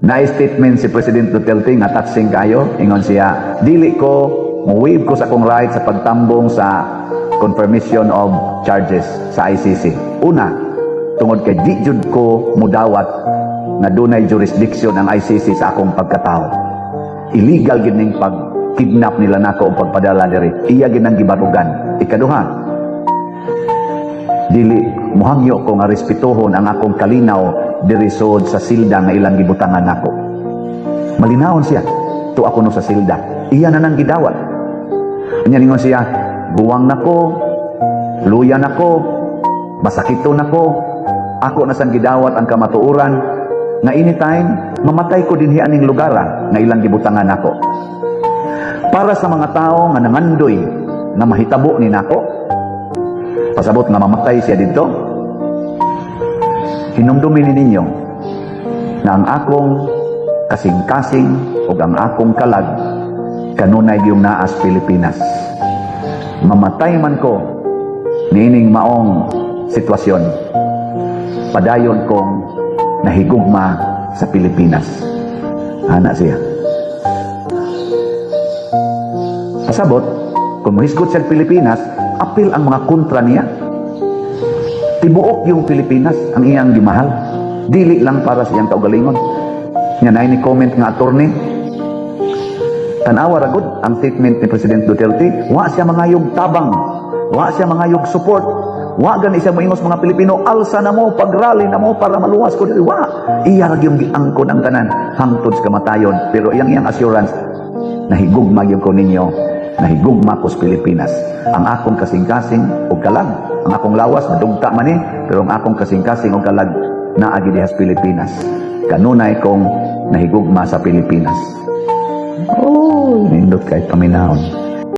Na-statement si President Duterte nga touching kayo, ingon siya, dili ko, muwib ko sa akong right sa pagtambong sa confirmation of charges sa ICC. Una, tungod kay di jud ko mudawat na dunay jurisdiction ang ICC sa akong pagkatao. Illegal gid ning pag-kidnap nila nako o pagpadala diri. Iya gid ang gibarugan. Ikaduha, dili muhangyo ko nga respetuhon ang akong kalinaw diri sud sa silda nga ilang gibutangan nako. Malinawon siya, to ako no sa silda. Iya na nang gidawat. Anya ningon siya, buwang nako, luya nako, masakito nako, ako na sang gidawat ang kamatuoran nga anytime mamatay ko dinhi aning lugar nga ilang gibutangan nako. Para sa mga tao nga nangandoy nga mahitabo ni nako, pasabot nga mamatay siya dito, hinumdumin ninyo na ang akong kasing-kasing o ang akong kalag kanunay yung naas Pilipinas. Mamatay man ko niining maong sitwasyon, padayon kong nahigugma sa Pilipinas. Ana siya. Pasabot, kung mahisgot siya Pilipinas, apil ang mga kontra niya. Tibuok yung Pilipinas ang iyang gimahal. Dili lang para sa iyang kaugalingon. Yan ay ni comment nga attorney. Tanawa ragod ang statement ni President Duterte. Wa siya mangayog tabang. Wa siya mangayog support. Wa gani siya moingos mga Pilipino. Alsa na mo, pagrally na mo para maluwas ko. Wa. Iya rag yung giangkon ang tanan. Hangtod sa kamatayon. Pero iyang assurance, nahigugma yung ko ninyo. Nahigugma ko sa Pilipinas. Ang akong kasing-kasing o kalag. Ang akong lawas, madugta man eh. Pero ang akong kasing-kasing o kalag, naagi dihas Pilipinas. Kanunay kong nahigugma sa Pilipinas. Oh, nindot kahit paminahon.